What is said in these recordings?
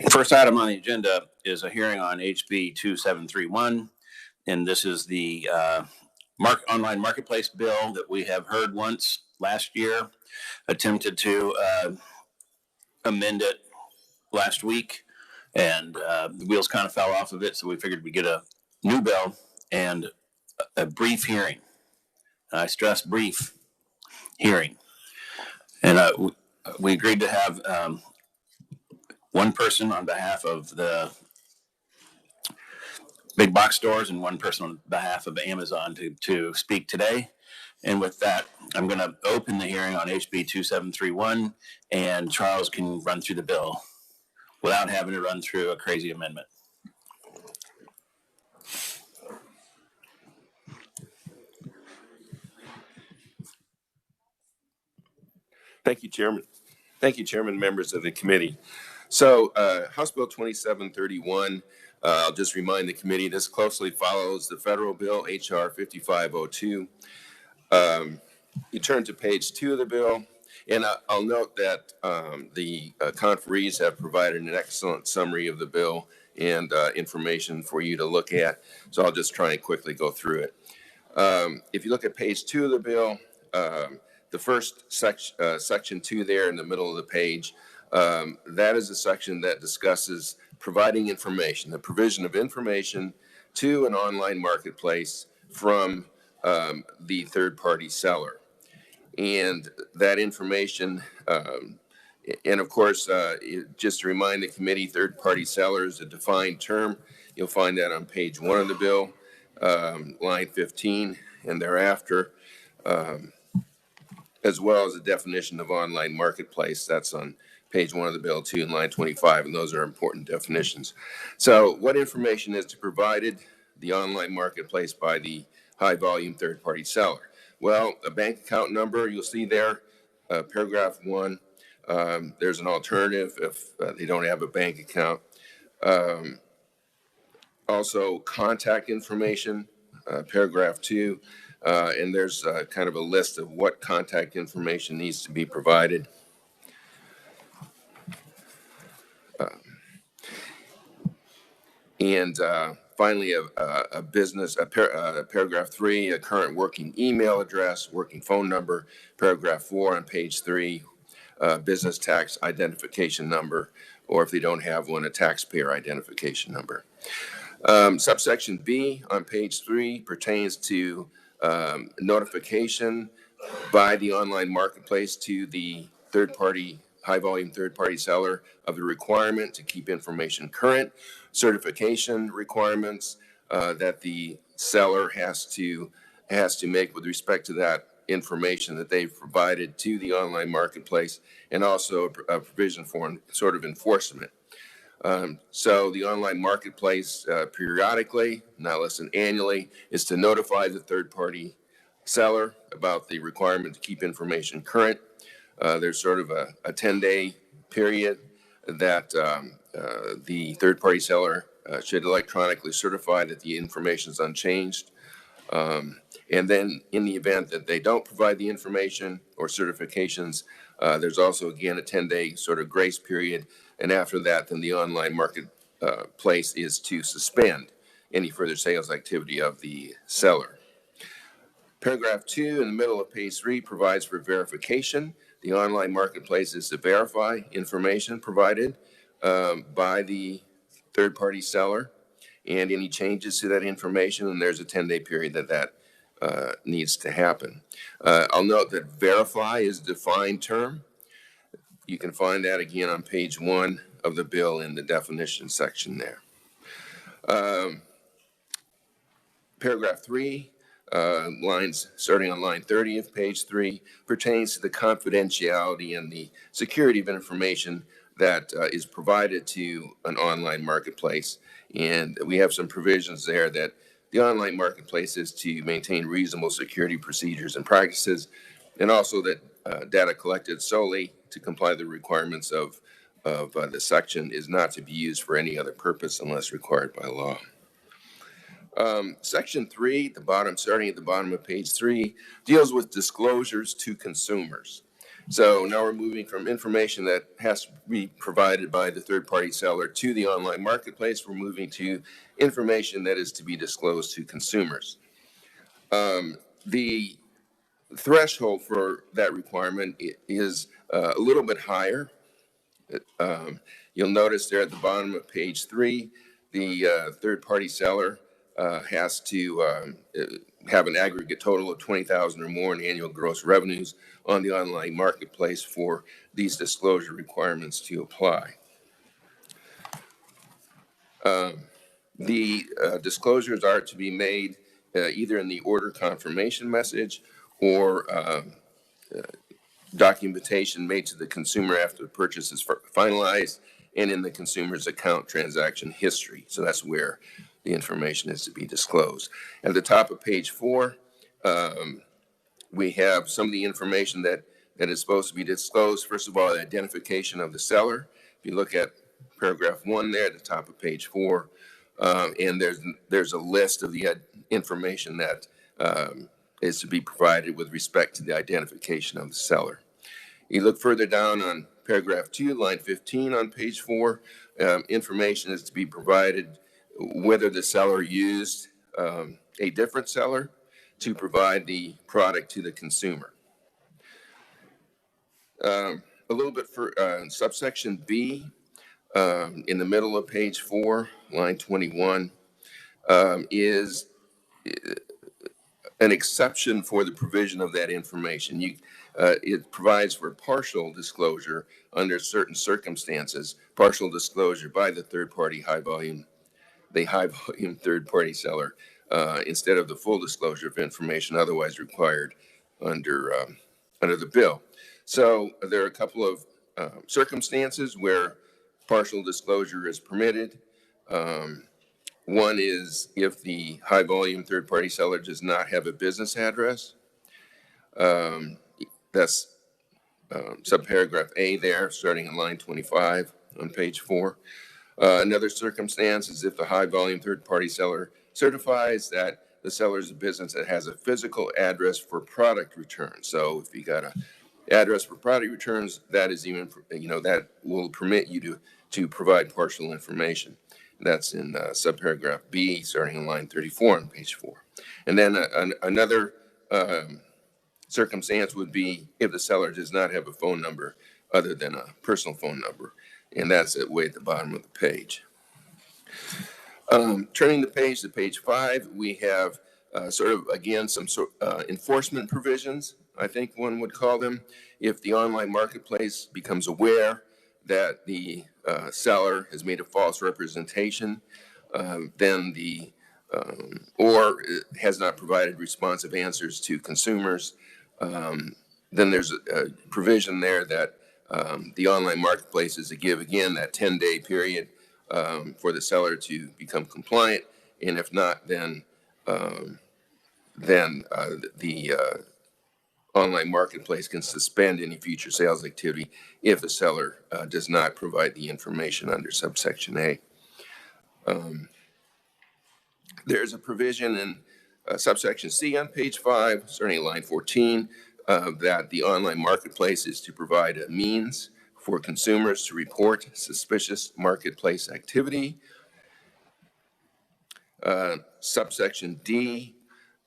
First item on the agenda is a hearing on HB 2731, and this is the online marketplace bill that we have heard once last year, attempted to amend it last week, and the wheels kind of fell off of it, so we figured we'd get a new bill and a brief hearing. I stress brief hearing. And we agreed to have one person on behalf of the big box stores and one person on behalf of Amazon to speak today. And with that, I'm going to open the hearing on HB 2731, and Charles can run through the bill without having to run through a crazy amendment. Thank you, Chairman. Thank you, Chairman, members of the committee. So House Bill 2731, I'll just remind the committee, this closely follows the federal bill, H.R. 5502. You turn to page 2 of the bill, and I'll note that the conferees have provided an excellent summary of the bill and information for you to look at. So I'll just try and quickly go through it. If you look at page 2 of the bill, the first section 2 there in the middle of the page, that is a section that discusses providing information, the provision of information to an online marketplace from the third-party seller. And that information, and of course, just to remind the committee, third-party seller is a defined term. You'll find that on page 1 of the bill, line 15, and thereafter, as well as the definition of online marketplace. That's on page 1 of the bill, too, in line 25, and those are important definitions. So what information is to provided the online marketplace by the high-volume third-party seller? Well, a bank account number, you'll see there, paragraph 1. There's an alternative if they don't have a bank account. Also, contact information, paragraph 2. And there's kind of a list of what contact information needs to be provided. Finally, paragraph 3, a current working email address, working phone number. Paragraph 4 on page 3, business tax identification number, or if they don't have one, a taxpayer identification number. Subsection B on page 3 pertains to notification by the online marketplace to the third-party, high-volume third-party seller of the requirement to keep information current, certification requirements that the seller has to make with respect to that information that they've provided to the online marketplace, and also a provision for sort of enforcement. So the online marketplace periodically, not less than annually, is to notify the third-party seller about the requirement to keep information current. There's sort of a 10-day period that the third-party seller should electronically certify that the information is unchanged. And then in the event that they don't provide the information or certifications, there's also, again, a 10-day sort of grace period. And after that, then the online marketplace is to suspend any further sales activity of the seller. Paragraph 2 in the middle of page 3 provides for verification. The online marketplace is to verify information provided by the third-party seller and any changes to that information, and there's a 10-day period that needs to happen. I'll note that verify is a defined term. You can find that again on page 1 of the bill in the definition section there. Paragraph 3, lines starting on line 30 of page 3, pertains to the confidentiality and the security of information that is provided to an online marketplace. And we have some provisions there that the online marketplace is to maintain reasonable security procedures and practices, and also that data collected solely to comply with the requirements of the section is not to be used for any other purpose unless required by law. Section 3, starting at the bottom of page 3, deals with disclosures to consumers. So now we're moving from information that has to be provided by the third-party seller to the online marketplace. We're moving to information that is to be disclosed to consumers. The threshold for that requirement is a little bit higher. You'll notice there at the bottom of page 3, the third-party seller has to have an aggregate total of $20,000 or more in annual gross revenues on the online marketplace for these disclosure requirements to apply. The disclosures are to be made either in the order confirmation message or documentation made to the consumer after the purchase is finalized and in the consumer's account transaction history. So that's where the information is to be disclosed. At the top of page 4, we have some of the information that is supposed to be disclosed. First of all, the identification of the seller. If you look at paragraph 1 there at the top of page 4, and there's a list of the information that is to be provided with respect to the identification of the seller. You look further down on paragraph 2, line 15 on page 4, information is to be provided whether the seller used a different seller to provide the product to the consumer. A little bit for subsection B, in the middle of page 4, line 21, is an exception for the provision of that information. It provides for partial disclosure under certain circumstances, partial disclosure by the high volume third-party seller, instead of the full disclosure of information otherwise required under the bill. So there are a couple of circumstances where partial disclosure is permitted. One is if the high-volume third-party seller does not have a business address. That's subparagraph A there, starting in line 25 on page 4. Another circumstance is if the high-volume third-party seller certifies that the seller is a business that has a physical address for product returns. So if you got an address for product returns, that is even, that will permit you to provide partial information. That's in subparagraph B, starting in line 34 on page 4. And then another circumstance would be if the seller does not have a phone number other than a personal phone number, and that's way at the bottom of the page. Turning the page to page 5, we have some enforcement provisions, I think one would call them. If the online marketplace becomes aware that the seller has made a false representation, then or has not provided responsive answers to consumers, then there's a provision there that the online marketplace is to give, again, that 10-day period for the seller to become compliant, and if not, then the online marketplace can suspend any future sales activity if the seller does not provide the information under subsection A. There's a provision in subsection C on page 5, starting at line 14, that the online marketplace is to provide a means for consumers to report suspicious marketplace activity. Subsection D,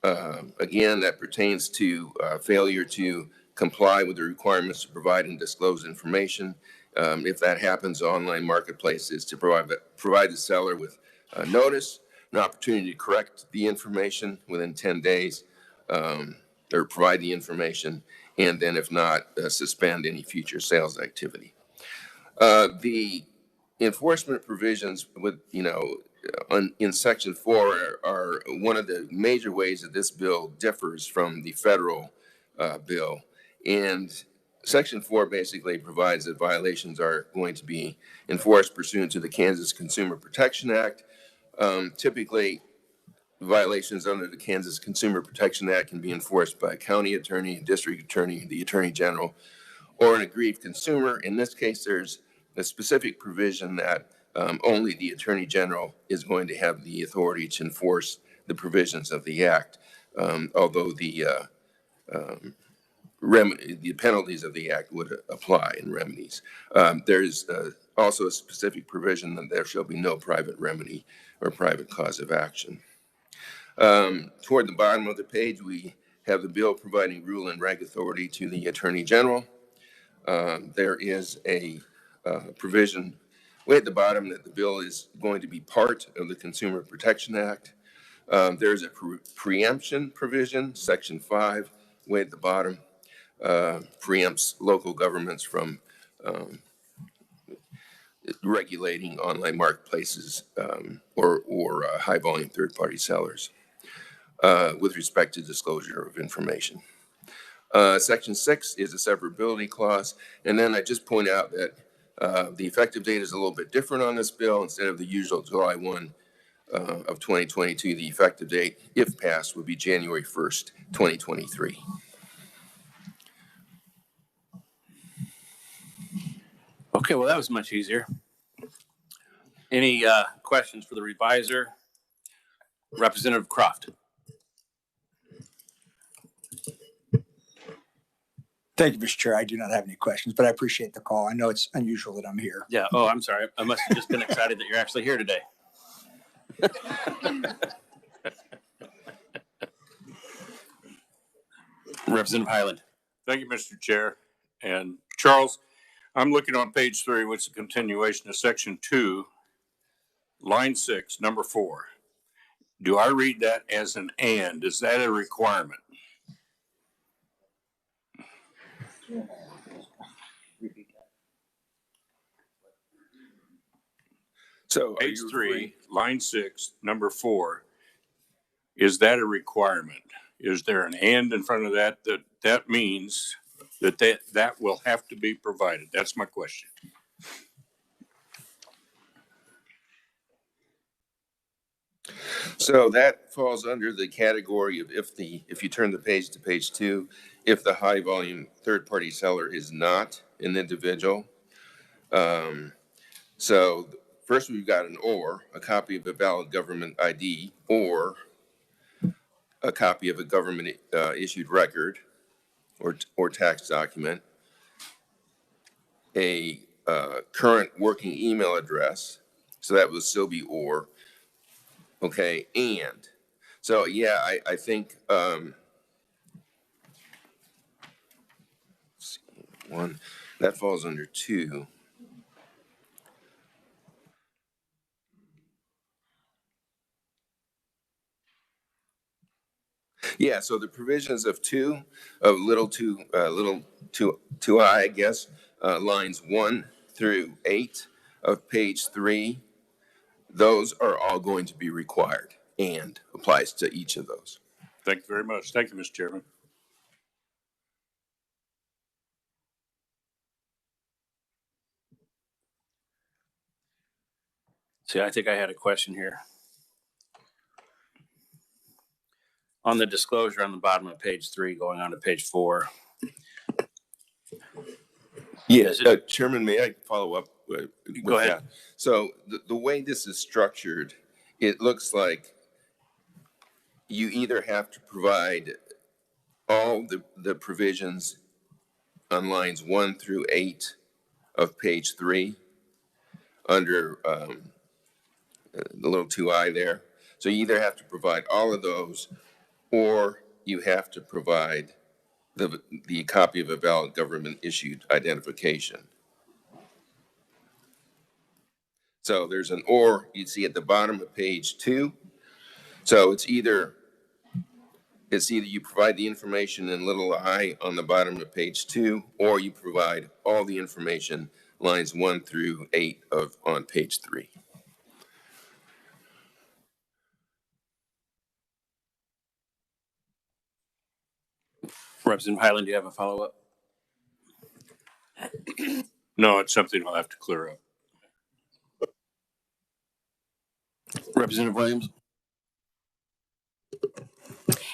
again, that pertains to failure to comply with the requirements to provide and disclose information. If that happens, the online marketplace is to provide the seller with notice, an opportunity to correct the information within 10 days, or provide the information, and then if not, suspend any future sales activity. The enforcement provisions in section 4 are one of the major ways that this bill differs from the federal bill. And section 4 basically provides that violations are going to be enforced pursuant to the Kansas Consumer Protection Act. Typically, violations under the Kansas Consumer Protection Act can be enforced by a county attorney, district attorney, the attorney general, or an aggrieved consumer. In this case, there's a specific provision that only the attorney general is going to have the authority to enforce the provisions of the Act, although the penalties of the Act would apply in remedies. There's also a specific provision that there shall be no private remedy or private cause of action. Toward the bottom of the page, we have the bill providing rule and reg authority to the Attorney General. There is a provision way at the bottom that the bill is going to be part of the Consumer Protection Act. There's a preemption provision, Section 5, way at the bottom, preempts local governments from regulating online marketplaces or high-volume third-party sellers with respect to disclosure of information. Section 6 is a severability clause, and then I just point out that the effective date is a little bit different on this bill. Instead of the usual July 1 of 2022, the effective date, if passed, would be January 1st, 2023. Okay, well, that was much easier. Any questions for the reviser? Representative Croft. Thank you, Mr. Chair. I do not have any questions, but I appreciate the call. I know it's unusual that I'm here. Yeah. Oh, I'm sorry. I must have just been excited that you're actually here today. Representative Highland. Thank you, Mr. Chair. And Charles, I'm looking on page 3, which is a continuation of section 2, line 6, number 4. Do I read that as an and? Is that a requirement? So page 3, line 6, number 4. Is that a requirement? Is there an and in front of that that means that will have to be provided? That's my question. So that falls under the category of if you turn the page to page 2, if the high volume third party seller is not an individual. So first we've got an or, a copy of a valid government ID, or a copy of a government issued record or tax document, a current working email address. So that would still be or. Okay, and so yeah, I think one that falls under 2. Yeah, so the provisions of 2 of little 2I, I guess, lines 1 through 8 of page 3. Those are all going to be required and applies to each of those. Thank you very much. Thank you, Mr. Chairman. See, I think I had a question here. On the disclosure on the bottom of page 3, going on to page 4. Yes, Chairman, may I follow up with Go ahead. that? So the way this is structured, it looks like you either have to provide all the provisions on lines 1 through 8 of page 3 under the little 2I there. So you either have to provide all of those, or you have to provide the copy of a valid government issued identification. So there's an or you see at the bottom of page 2. So it's either you provide the information in little I on the bottom of page 2, or you provide all the information lines 1 through 8 on page 3. Representative Highland, do you have a follow-up? No, it's something I'll have to clear up. Representative Williams?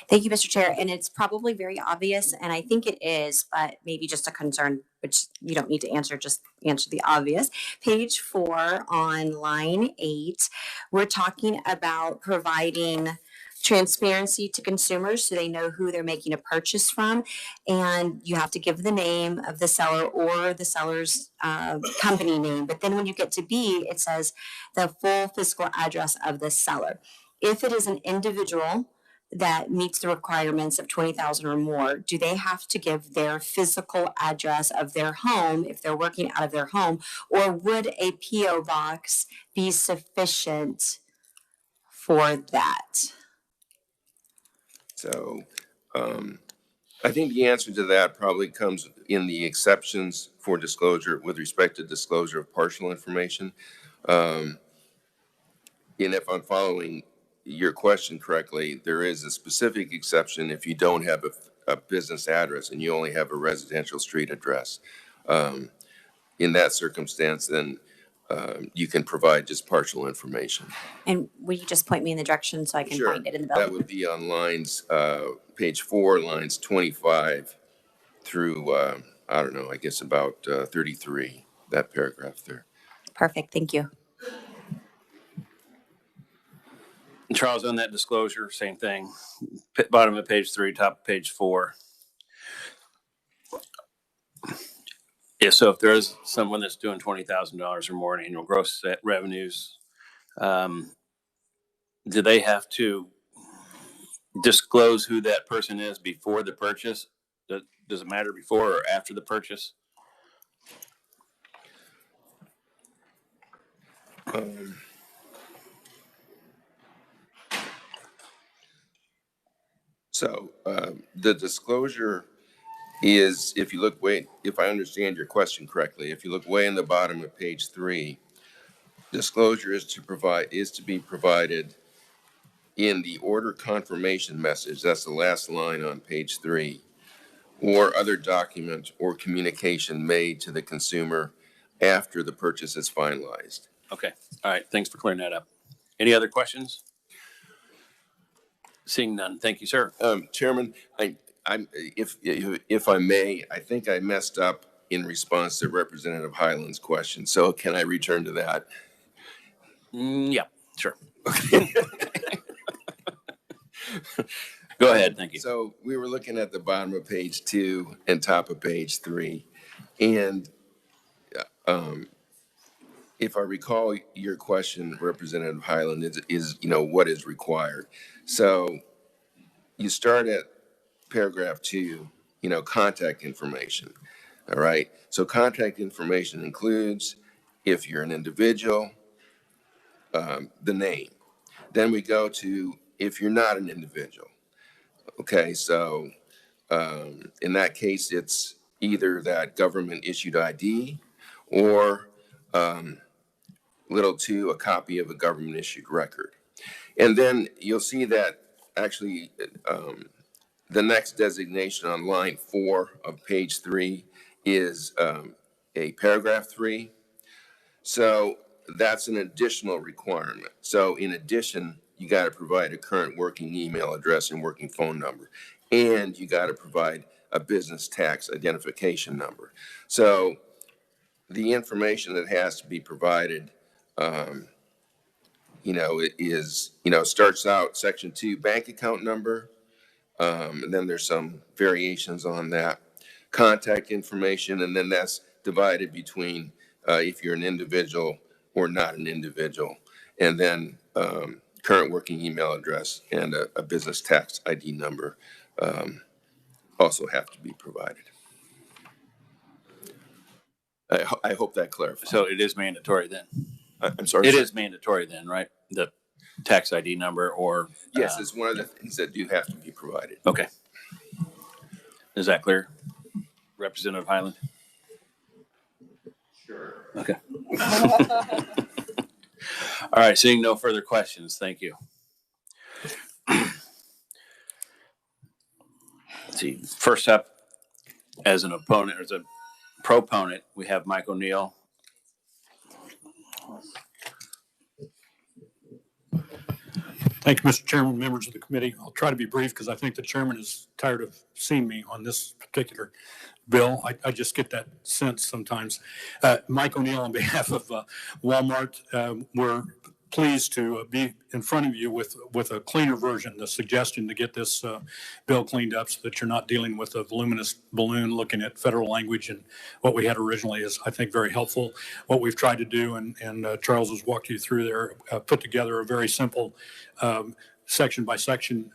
Thank you, Mr. Chair. And it's probably very obvious, and I think it is, but maybe just a concern, which you don't need to answer, just answer the obvious. Page 4 on line 8, we're talking about providing transparency to consumers so they know who they're making a purchase from. And you have to give the name of the seller or the seller's company name. But then when you get to B, it says the full physical address of the seller. If it is an individual that meets the requirements of 20,000 or more, do they have to give their physical address of their home if they're working out of their home, or would a PO box be sufficient for that? So I think the answer to that probably comes in the exceptions for disclosure with respect to disclosure of partial information. And if I'm following your question correctly, there is a specific exception if you don't have a business address and you only have a residential street address. In that circumstance, then you can provide just partial information. And will you just point me in the direction so I can Sure. find it in the bill? That would be on lines, page 4, lines 25 through, I don't know, I guess about 33, that paragraph there. Perfect, thank you. Charles, on that disclosure, same thing. Bottom of page 3, top of page 4. Yeah, so if there is someone that's doing $20,000 or more in annual gross revenues, do they have to disclose who that person is before the purchase? Does it matter before or after the purchase? So the disclosure is, if you look way, if I understand your question correctly, if you look way in the bottom of page 3, disclosure is to be provided in the order confirmation message. That's the last line on page 3, or other document or communication made to the consumer after the purchase is finalized. Okay. All right. Thanks for clearing that up. Any other questions? Seeing none. Thank you, sir. Chairman, if I may, I think I messed up in response to Representative Highland's question. So can I return to that? Yeah, sure. Go ahead. Thank you. So we were looking at the bottom of page 2 and top of page 3. And if I recall your question, Representative Highland, is what is required? So you start at paragraph 2, contact information. All right. So contact information includes, if you're an individual, the name. Then we go to, if you're not an individual. Okay. So in that case, it's either that government issued ID or little 2, a copy of a government issued record. And then you'll see that actually the next designation on line 4 of page 3 is a paragraph 3. So that's an additional requirement. So in addition, you got to provide a current working email address and working phone number, and you got to provide a business tax identification number. So the information that has to be provided, starts out section 2, bank account number, and then there's some variations on that, contact information, and then that's divided between if you're an individual or not an individual, and then current working email address and a business tax ID number also have to be provided. I hope that clarifies. So it is mandatory then. I'm sorry. It is mandatory then, right? The tax ID number or. Yes, it's one of the things that do have to be provided. Okay. Is that clear? Representative Highland? Sure. Okay. All right. Seeing no further questions. Thank you. Let's see. First up, as an opponent, or as a proponent, we have Mike O'Neill. Thank you, Mr. Chairman, members of the committee. I'll try to be brief because I think the chairman is tired of seeing me on this particular bill. I just get that sense sometimes. Mike O'Neill on behalf of Walmart. We're pleased to be in front of you with a cleaner version, the suggestion to get this bill cleaned up so that you're not dealing with a voluminous balloon looking at federal language. And what we had originally is, I think, very helpful. What we've tried to do, and Charles has walked you through there, put together a very simple section by section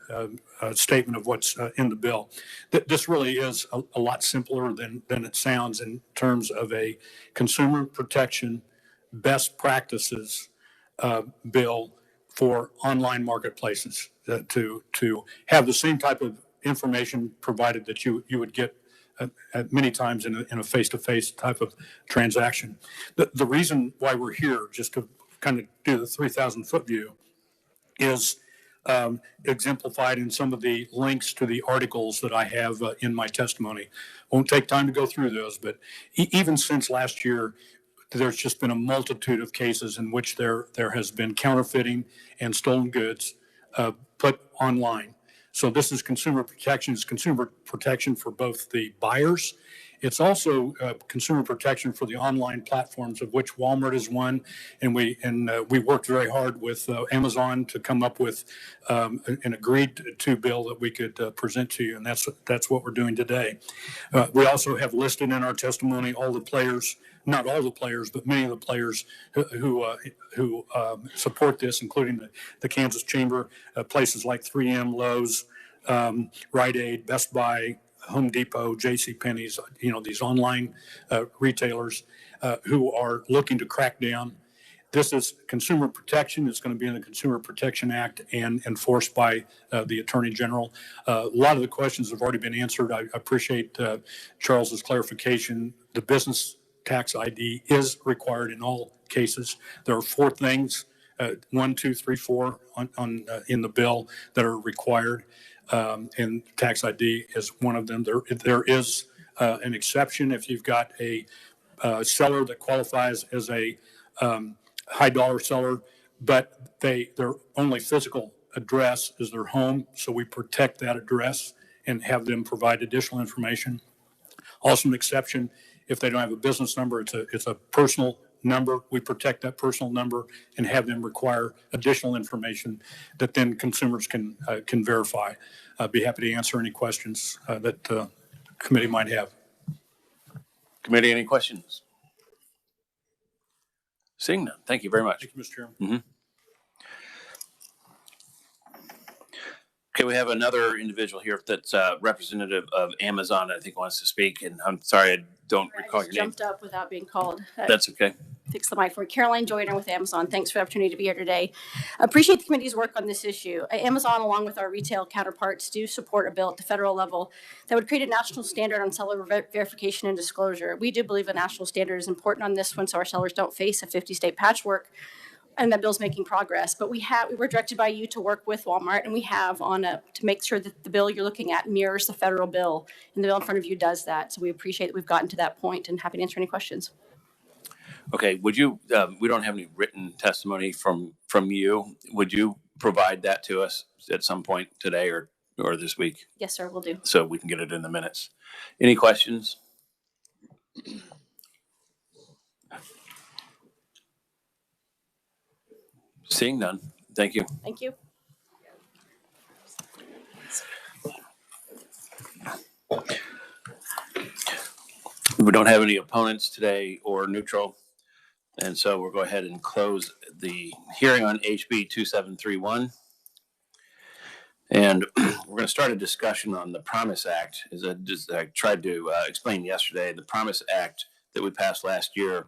statement of what's in the bill. This really is a lot simpler than it sounds in terms of a consumer protection best practices bill for online marketplaces to have the same type of information provided that you would get at many times in a face-to-face type of transaction. The reason why we're here, just to kind of do the 3,000-foot view, is exemplified in some of the links to the articles that I have in my testimony. Won't take time to go through those, but even since last year, there's just been a multitude of cases in which there has been counterfeiting and stolen goods put online. So this is consumer protection. It's consumer protection for both the buyers. It's also consumer protection for the online platforms, of which Walmart is one, and we worked very hard with Amazon to come up with an agreed-to bill that we could present to you, and that's what we're doing today. We also have listed in our testimony all the players, not all the players, but many of the players who support this, including the Kansas Chamber, places like 3M, Lowe's, Rite Aid, Best Buy, Home Depot, JCPenney's, these online retailers who are looking to crack down. This is consumer protection. It's going to be in the Consumer Protection Act and enforced by the Attorney General. A lot of the questions have already been answered. I appreciate Charles's clarification. The business tax ID is required in all cases. There are 4 things, 1, 2, 3, 4 in the bill that are required. And tax ID is one of them. There is an exception if you've got a seller that qualifies as a high dollar seller, but their only physical address is their home. So we protect that address and have them provide additional information. Also an exception if they don't have a business number, it's a personal number. We protect that personal number and have them require additional information that then consumers can verify. I'd be happy to answer any questions that the committee might have. Committee, any questions? Seeing none. Thank you very much. Thank you, Mr. Chairman. Mm-hmm. Okay, we have another individual here that's representative of Amazon, I think wants to speak, and I'm sorry, I don't recall your name. Jumped up without being called. That's okay. Fix the mic for me. Caroline Joyner with Amazon. Thanks for the opportunity to be here today. Appreciate the committee's work on this issue. Amazon, along with our retail counterparts, do support a bill at the federal level that would create a national standard on seller verification and disclosure. We do believe a national standard is important on this one so our sellers don't face a 50-state patchwork. And that bill's making progress, but we were directed by you to work with Walmart, and we have to make sure that the bill you're looking at mirrors the federal bill, and the bill in front of you does that. So we appreciate that we've gotten to that point, and happy to answer any questions. Okay, would you? We don't have any written testimony from you. Would you provide that to us at some point today or this week? Yes, sir, we'll do. So we can get it in the minutes. Any questions? Seeing none. Thank you. Thank you. We don't have any opponents today or neutral. And so we'll go ahead and close the hearing on HB 2731. And we're going to start a discussion on the Promise Act. As I tried to explain yesterday, the Promise Act that we passed last year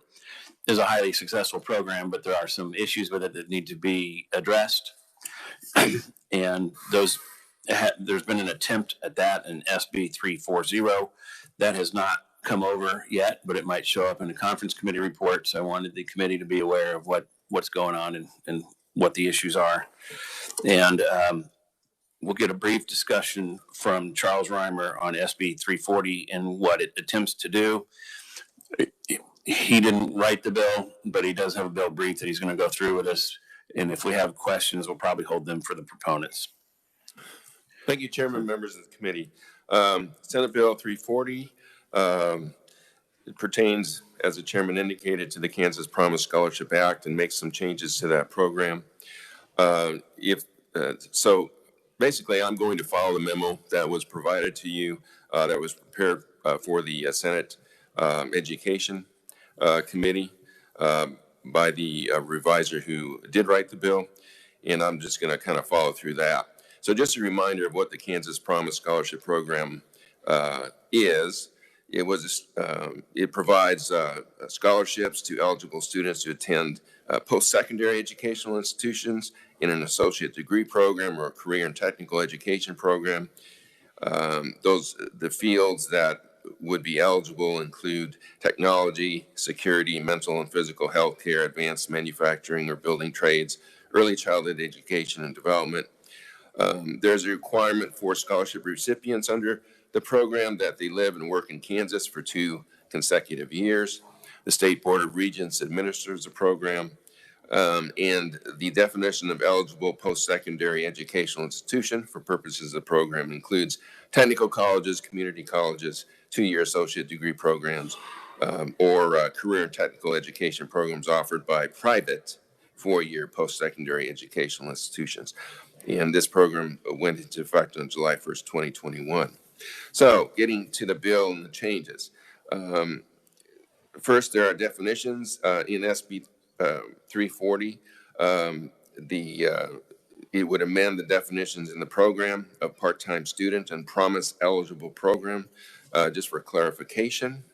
is a highly successful program, but there are some issues with it that need to be addressed. And there's been an attempt at that in SB 340. That has not come over yet, but it might show up in a conference committee report. So I wanted the committee to be aware of what's going on and what the issues are. And we'll get a brief discussion from Charles Reimer on SB 340 and what it attempts to do. He didn't write the bill, but he does have a bill brief that he's going to go through with us. And if we have questions, we'll probably hold them for the proponents. Thank you, Chairman, members of the committee. Senate Bill 340 It pertains, as the chairman indicated, to the Kansas Promise Scholarship Act and makes some changes to that program. So basically, I'm going to follow the memo that was provided to you, that was prepared for the Senate Education Committee by the reviser who did write the bill, and I'm just going to kind of follow through that. So just a reminder of what the Kansas Promise Scholarship Program is. It provides scholarships to eligible students to attend post-secondary educational institutions in an associate degree program or a career and technical education program. The fields that would be eligible include technology, security, mental and physical health care, advanced manufacturing or building trades, early childhood education and development. There's a requirement for scholarship recipients under the program that they live and work in Kansas for 2 consecutive years. The State Board of Regents administers the program. And the definition of eligible post-secondary educational institution for purposes of the program includes technical colleges, community colleges, 2-year associate degree programs, or career and technical education programs offered by private 4-year post-secondary educational institutions. And this program went into effect on July 1st, 2021. So getting to the bill and the changes. First, there are definitions in SB 340. It would amend the definitions in the program of part-time student and promise eligible program, just for clarification.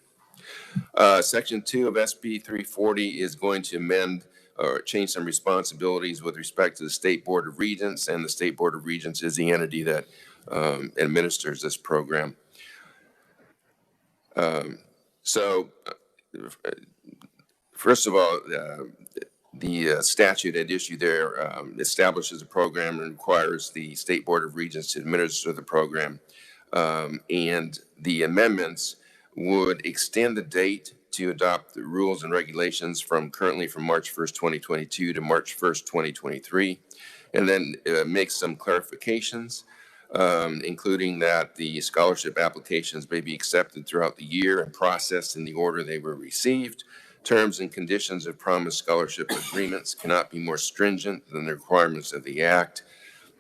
Section 2 of SB 340 is going to amend or change some responsibilities with respect to the State Board of Regents, and the State Board of Regents is the entity that administers this program. First of all, the statute at issue there establishes a program and requires the State Board of Regents to administer the program. And the amendments would extend the date to adopt the rules and regulations from March 1st, 2022 to March 1st, 2023, and then make some clarifications, including that the scholarship applications may be accepted throughout the year and processed in the order they were received. Terms and conditions of promised scholarship agreements cannot be more stringent than the requirements of the Act.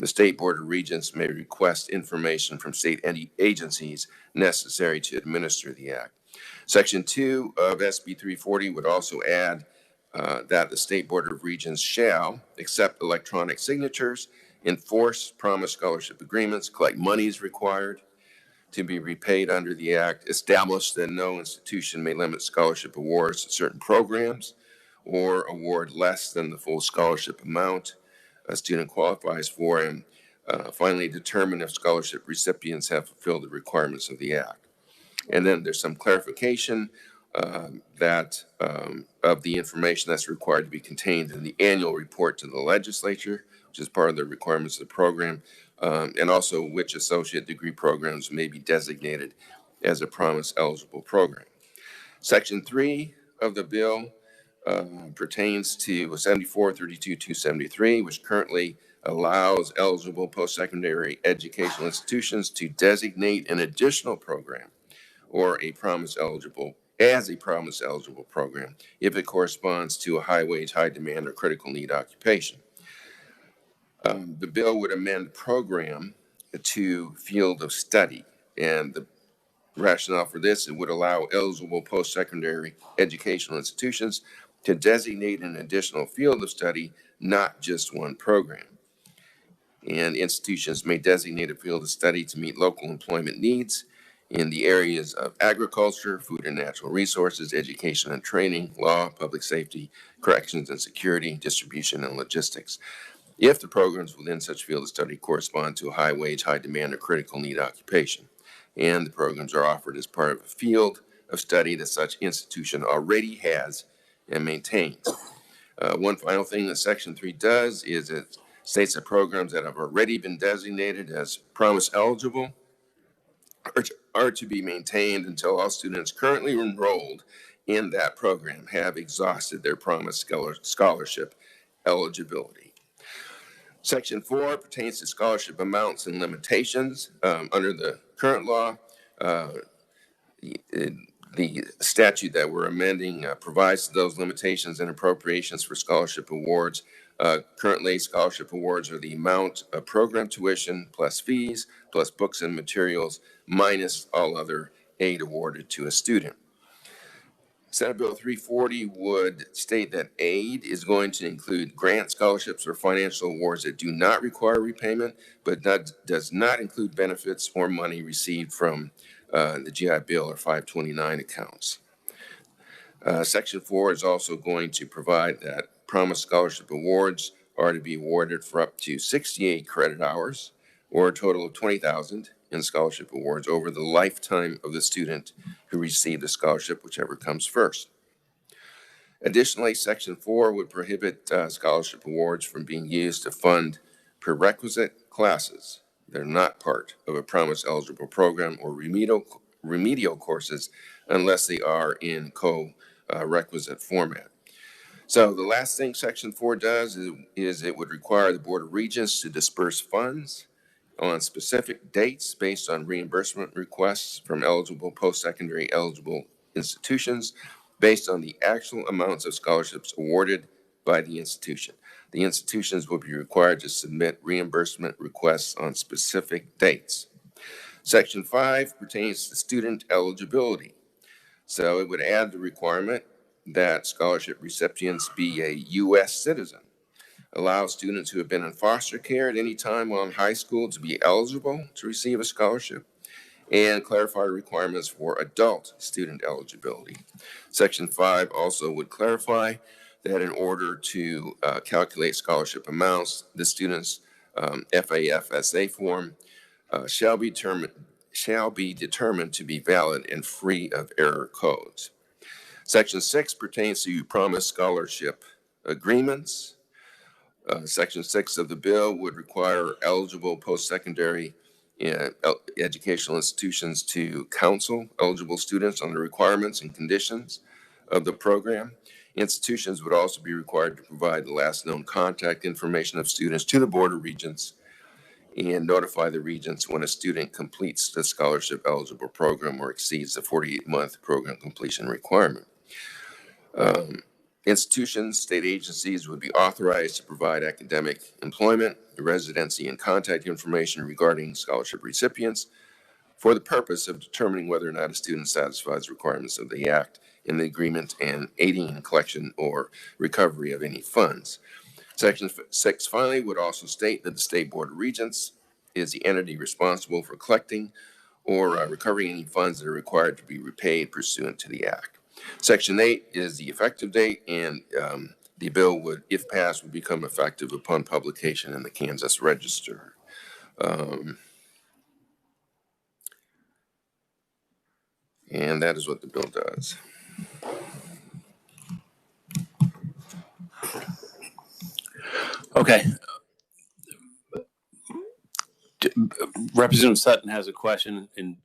The State Board of Regents may request information from state agencies necessary to administer the Act. Section 2 of SB 340 would also add that the State Board of Regents shall accept electronic signatures, enforce promised scholarship agreements, collect monies required to be repaid under the Act, establish that no institution may limit scholarship awards to certain programs or award less than the full scholarship amount a student qualifies for, and finally determine if scholarship recipients have fulfilled the requirements of the Act. And then there's some clarification of the information that's required to be contained in the annual report to the legislature, which is part of the requirements of the program, and also which associate degree programs may be designated as a promise eligible program. Section 3 of the bill pertains to 7432-273, which currently allows eligible post-secondary educational institutions to designate an additional program or a promise eligible program if it corresponds to a high wage, high demand, or critical need occupation. The bill would amend program to field of study, and the rationale for this, it would allow eligible post-secondary educational institutions to designate an additional field of study, not just one program. And institutions may designate a field of study to meet local employment needs in the areas of agriculture, food and natural resources, education and training, law, public safety, corrections and security, distribution and logistics, if the programs within such field of study correspond to a high wage, high demand, or critical need occupation, and the programs are offered as part of a field of study that such institution already has and maintains. One final thing that Section 3 does is it states that programs that have already been designated as promise eligible are to be maintained until all students currently enrolled in that program have exhausted their promised scholarship eligibility. Section 4 pertains to scholarship amounts and limitations. Under the current law, The statute that we're amending provides those limitations and appropriations for scholarship awards. Currently, scholarship awards are the amount of program tuition plus fees, plus books and materials, minus all other aid awarded to a student. Senate Bill 340 would state that aid is going to include grant scholarships or financial awards that do not require repayment, but does not include benefits or money received from the GI Bill or 529 accounts. Section 4 is also going to provide that promised scholarship awards are to be awarded for up to 68 credit hours or a total of 20,000 in scholarship awards over the lifetime of the student who received the scholarship, whichever comes first. Additionally, Section 4 would prohibit scholarship awards from being used to fund prerequisite classes that are not part of a promised eligible program or remedial courses unless they are in co-requisite format. So the last thing Section 4 does is it would require the Board of Regents to disperse funds on specific dates based on reimbursement requests from eligible post-secondary eligible institutions based on the actual amounts of scholarships awarded by the institution. The institutions will be required to submit reimbursement requests on specific dates. Section 5 pertains to student eligibility. So it would add the requirement that scholarship recipients be a U.S. citizen, allow students who have been in foster care at any time while in high school to be eligible to receive a scholarship, and clarify requirements for adult student eligibility. Section 5 also would clarify that in order to calculate scholarship amounts, the student's FAFSA form shall be determined to be valid and free of error codes. Section 6 pertains to promised scholarship agreements. Section 6 of the bill would require eligible post-secondary educational institutions to counsel eligible students on the requirements and conditions of the program. Institutions would also be required to provide the last known contact information of students to the Board of Regents and notify the Regents when a student completes the scholarship eligible program or exceeds the 48-month program completion requirement. Institutions, state agencies would be authorized to provide academic, employment, residency, and contact information regarding scholarship recipients for the purpose of determining whether or not a student satisfies the requirements of the Act in the agreement and aiding in collection or recovery of any funds. Section 6 finally would also state that the State Board of Regents is the entity responsible for collecting or recovering any funds that are required to be repaid pursuant to the Act. Section 8 is the effective date, and the bill would, if passed, would become effective upon publication in the Kansas Register. And that is what the bill does. Okay. Representative Sutton has a question, and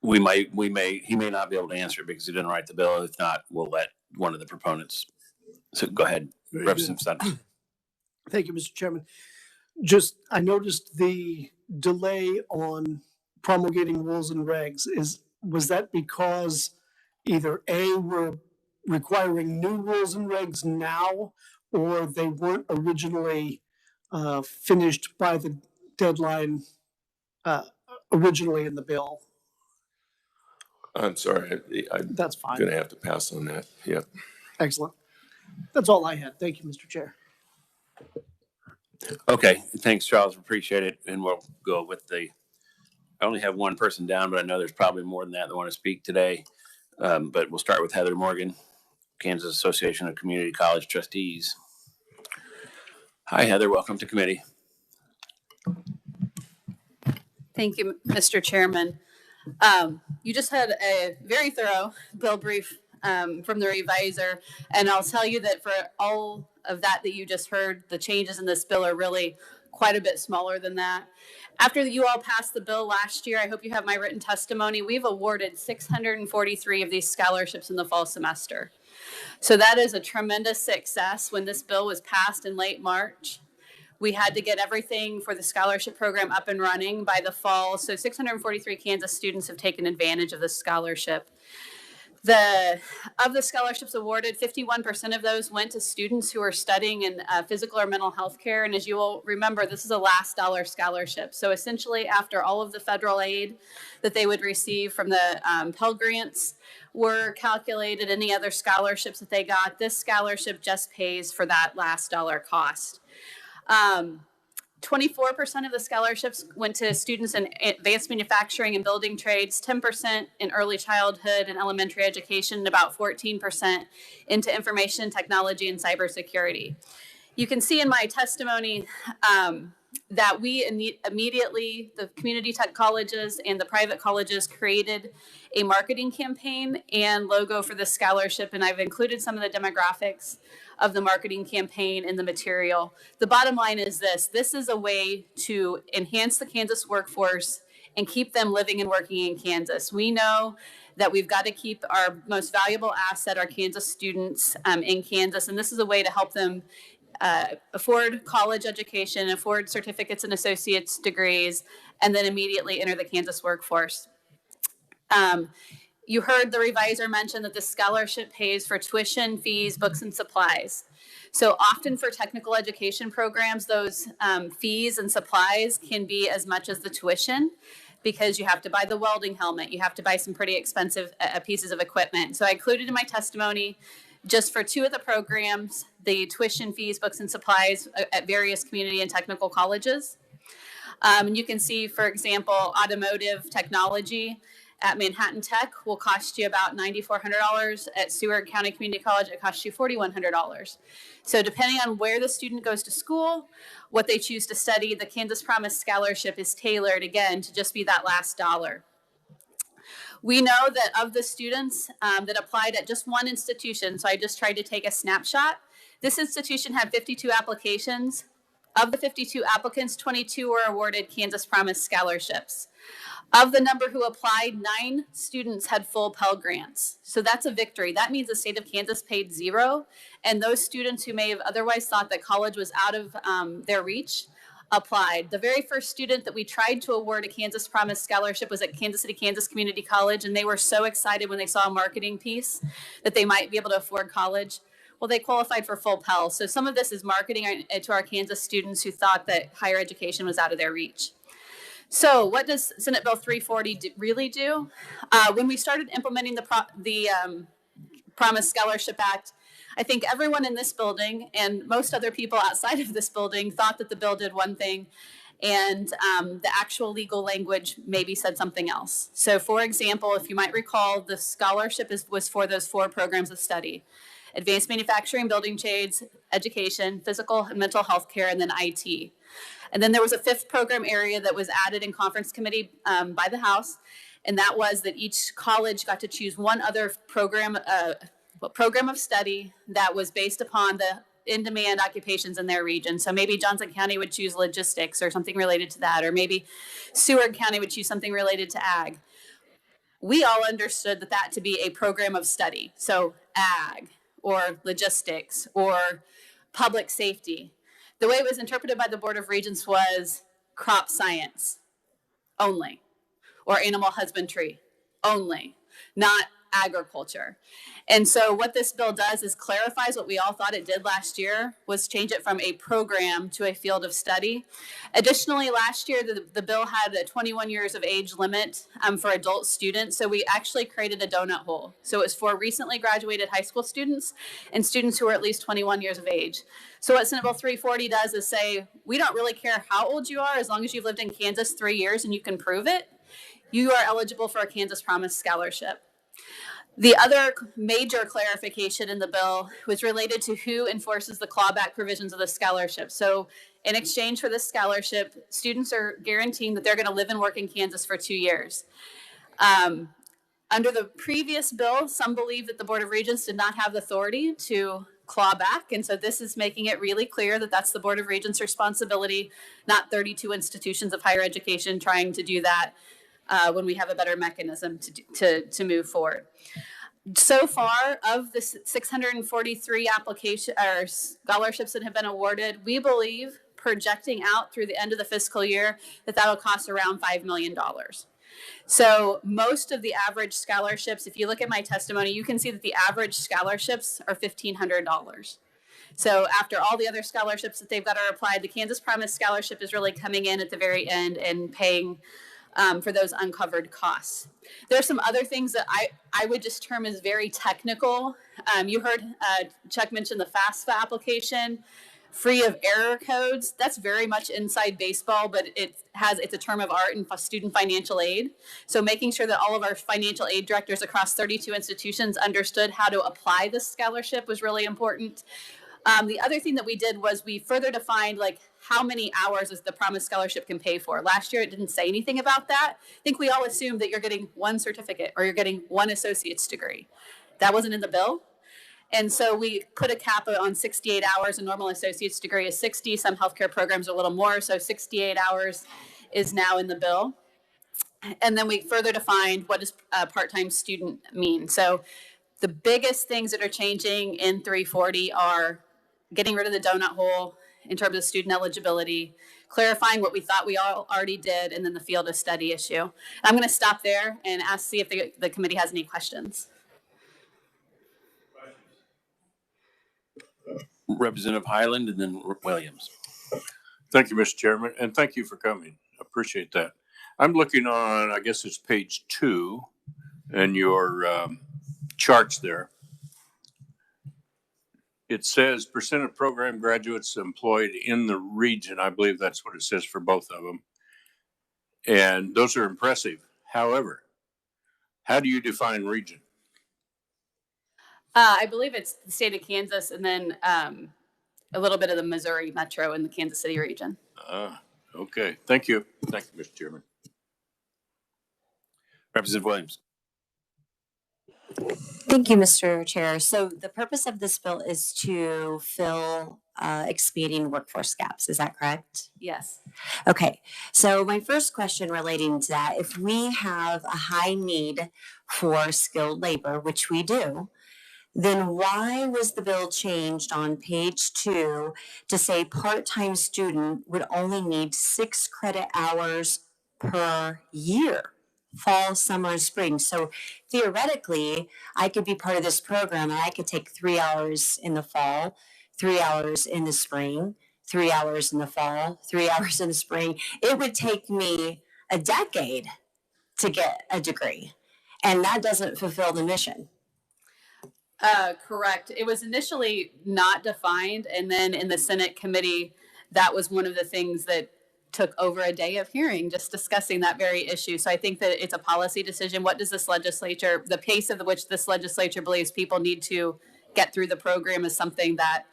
he may not be able to answer it because he didn't write the bill. If not, we'll let one of the proponents. So go ahead, Representative Sutton. Thank you, Mr. Chairman. I noticed the delay on promulgating rules and regs. Was that because either A, we're requiring new rules and regs now, or they weren't originally finished by the deadline originally in the bill? I'm sorry, That's fine. I'm going to have to pass on that. Yep. Excellent. That's all I had. Thank you, Mr. Chair. Okay, thanks, Charles. Appreciate it. And we'll go with I only have one person down, but I know there's probably more than that want to speak today. But we'll start with Heather Morgan, Kansas Association of Community College Trustees. Hi, Heather. Welcome to committee. Thank you, Mr. Chairman. You just had a very thorough bill brief from the reviser, and I'll tell you that for all of that you just heard, the changes in this bill are really quite a bit smaller than that. After you all passed the bill last year, I hope you have my written testimony, we've awarded 643 of these scholarships in the fall semester. So that is a tremendous success. When this bill was passed in late March, We had to get everything for the scholarship program up and running by the fall. So 643 Kansas students have taken advantage of this scholarship. Of the scholarships awarded, 51% of those went to students who are studying in physical or mental health care. And as you will remember, this is a last dollar scholarship. So essentially, after all of the federal aid that they would receive from the Pell Grants were calculated, any other scholarships that they got, this scholarship just pays for that last dollar cost. 24% of the scholarships went to students in advanced manufacturing and building trades, 10% in early childhood and elementary education, and about 14% into information technology and cybersecurity. You can see in my testimony that we immediately, the community tech colleges and the private colleges, created a marketing campaign and logo for this scholarship, and I've included some of the demographics of the marketing campaign in the material. The bottom line is this is a way to enhance the Kansas workforce and keep them living and working in Kansas. We know that we've got to keep our most valuable asset, our Kansas students, in Kansas, and this is a way to help them afford college education, afford certificates and associate's degrees, and then immediately enter the Kansas workforce. You heard the reviser mention that the scholarship pays for tuition, fees, books, and supplies. So often for technical education programs, those fees and supplies can be as much as the tuition, because you have to buy the welding helmet, you have to buy some pretty expensive pieces of equipment. So I included in my testimony, just for 2 of the programs, the tuition, fees, books, and supplies at various community and technical colleges. And you can see, for example, automotive technology at Manhattan Tech will cost you about $9,400. At Seward County Community College, it costs you $4,100. So depending on where the student goes to school, what they choose to study, the Kansas Promise Scholarship is tailored, again, to just be that last dollar. We know that of the students that applied at just one institution, so I just tried to take a snapshot, this institution had 52 applications. Of the 52 applicants, 22 were awarded Kansas Promise scholarships. Of the number who applied, 9 students had full Pell Grants. So that's a victory. That means the state of Kansas paid 0, and those students who may have otherwise thought that college was out of their reach applied. The very first student that we tried to award a Kansas Promise Scholarship was at Kansas City, Kansas Community College, and they were so excited when they saw a marketing piece that they might be able to afford college. Well, they qualified for full Pell. So some of this is marketing to our Kansas students who thought that higher education was out of their reach. So what does Senate Bill 340 really do? When we started implementing the Promise Scholarship Act, I think everyone in this building and most other people outside of this building thought that the bill did one thing, and the actual legal language maybe said something else. So for example, if you might recall, the scholarship was for those 4 programs of study: advanced manufacturing, building trades, education, physical and mental health care, and then IT. And then there was a 5th program area that was added in conference committee by the House, and that was that each college got to choose one other program of study that was based upon the in-demand occupations in their region. So maybe Johnson County would choose logistics or something related to that, or maybe Seward County would choose something related to ag. We all understood that to be a program of study. So ag or logistics or public safety. The way it was interpreted by the Board of Regents was crop science only, or animal husbandry only, not agriculture. And so what this bill does is clarifies what we all thought it did last year, was change it from a program to a field of study. Additionally, last year, the bill had a 21 years of age limit for adult students. So we actually created a donut hole. So it was for recently graduated high school students and students who are at least 21 years of age. So what Senate Bill 340 does is say, we don't really care how old you are, as long as you've lived in Kansas 3 years and you can prove it, you are eligible for a Kansas Promise Scholarship. The other major clarification in the bill was related to who enforces the clawback provisions of the scholarship. So in exchange for this scholarship, students are guaranteeing that they're going to live and work in Kansas for 2 years. Under the previous bill, some believe that the Board of Regents did not have the authority to claw back. And so this is making it really clear that that's the Board of Regents' responsibility, not 32 institutions of higher education trying to do that when we have a better mechanism to move forward. So far, of the 643 application or scholarships that have been awarded, we believe projecting out through the end of the fiscal year that that'll cost around $5 million. So most of the average scholarships, if you look at my testimony, you can see that the average scholarships are $1,500. So after all the other scholarships that they've got to apply, the Kansas Promise Scholarship is really coming in at the very end and paying for those uncovered costs. There are some other things that I would just term as very technical. You heard Chuck mention the FAFSA application, free of error codes. That's very much inside baseball, but it's a term of art in student financial aid. So making sure that all of our financial aid directors across 32 institutions understood how to apply this scholarship was really important. The other thing that we did was we further defined like how many hours is the Promise Scholarship can pay for. Last year, it didn't say anything about that. I think we all assumed that you're getting one certificate or you're getting one associate's degree. That wasn't in the bill. And so we put a cap on 68 hours. A normal associate's degree is 60. Some healthcare programs are a little more. So 68 hours is now in the bill. And then we further defined what does a part-time student mean. So the biggest things that are changing in 340 are getting rid of the donut hole in terms of student eligibility, clarifying what we thought we all already did, and then the field of study issue. I'm going to stop there and see if the committee has any questions. Representative Highland and then Williams. Thank you, Mr. Chairman, and thank you for coming. Appreciate that. I'm looking on, I guess it's page 2 and your charts there. It says percent of program graduates employed in the region. I believe that's what it says for both of them. And those are impressive. However, how do you define region? I believe it's the state of Kansas and then a little bit of the Missouri metro and the Kansas City region. Okay. Thank you. Thank you, Mr. Chairman. Representative Williams. Thank you, Mr. Chair. So the purpose of this bill is to fill expanding workforce gaps. Is that correct? Yes. Okay. So my first question relating to that, if we have a high need for skilled labor, which we do, then why was the bill changed on page 2 to say part-time student would only need 6 credit hours per year? Fall, summer, and spring. So theoretically, I could be part of this program and I could take 3 hours in the fall, 3 hours in the spring, 3 hours in the fall, 3 hours in the spring. It would take me a decade to get a degree, and that doesn't fulfill the mission. Correct. It was initially not defined, and then in the Senate committee, that was one of the things that took over a day of hearing, just discussing that very issue. So I think that it's a policy decision. What does this legislature, the pace of which this legislature believes people need to get through the program is something that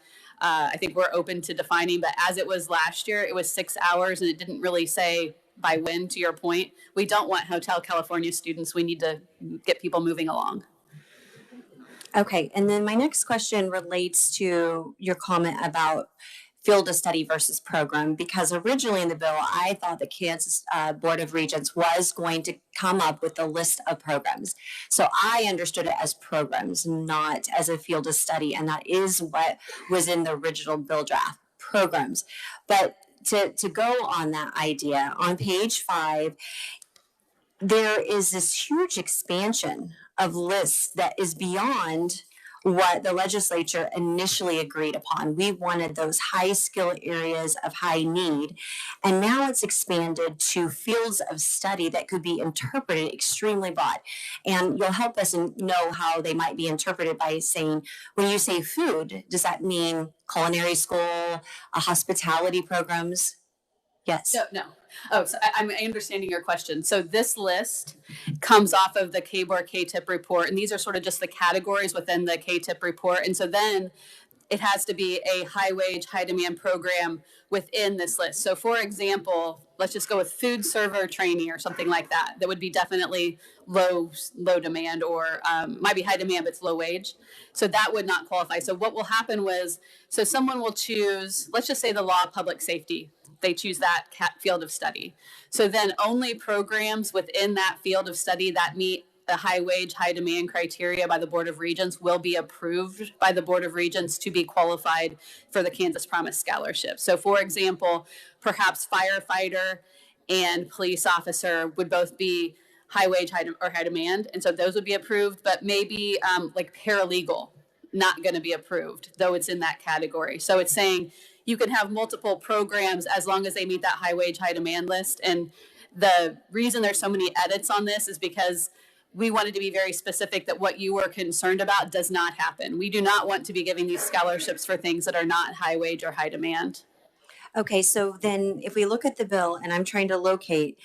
I think we're open to defining. But as it was last year, it was 6 hours, and it didn't really say by when, to your point. We don't want Hotel California students. We need to get people moving along. Okay, and then my next question relates to your comment about field of study versus program, because originally in the bill, I thought the Kansas Board of Regents was going to come up with a list of programs. So I understood it as programs, not as a field of study, and that is what was in the original bill draft, programs. But to go on that idea, on page 5, there is this huge expansion of lists that is beyond what the legislature initially agreed upon. We wanted those high skill areas of high need, and now it's expanded to fields of study that could be interpreted extremely broad. And you'll help us know how they might be interpreted by saying, when you say food, does that mean culinary school, hospitality programs? Yes. No. Oh, so I'm understanding your question. So this list comes off of the KBOR K-TIP report, and these are sort of just the categories within the K-TIP report. And so then it has to be a high wage, high demand program within this list. So for example, let's just go with food server training or something like that. That would be definitely low demand, or might be high demand, but it's low wage. So that would not qualify. So what will happen was, so someone will choose, let's just say the law of public safety. They choose that field of study. So then only programs within that field of study that meet the high wage, high demand criteria by the Board of Regents will be approved by the Board of Regents to be qualified for the Kansas Promise Scholarship. So for example, perhaps firefighter and police officer would both be high wage, high demand. And so those would be approved, but maybe like paralegal, not going to be approved, though it's in that category. So it's saying you can have multiple programs as long as they meet that high wage, high demand list. And the reason there's so many edits on this is because we wanted to be very specific that what you were concerned about does not happen. We do not want to be giving these scholarships for things that are not high wage or high demand. Okay, so then if we look at the bill, and I'm trying to locate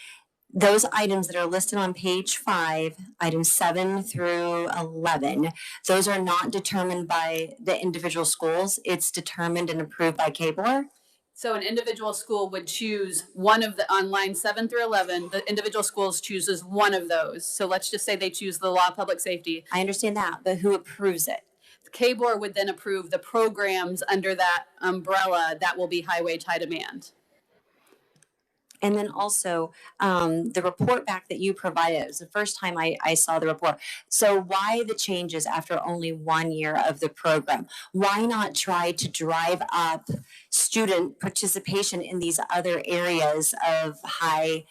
those items that are listed on page 5, items 7 through 11, those are not determined by the individual schools. It's determined and approved by KBOR. So an individual school would choose one of the, on line 7 through 11, the individual schools chooses one of those. So let's just say they choose the law of public safety. I understand that, but who approves it? KBOR would then approve the programs under that umbrella that will be high wage, high demand. And then also the report back that you provided, it was the first time I saw the report. So why the changes after only 1 year of the program? Why not try to drive up student participation in these other areas of high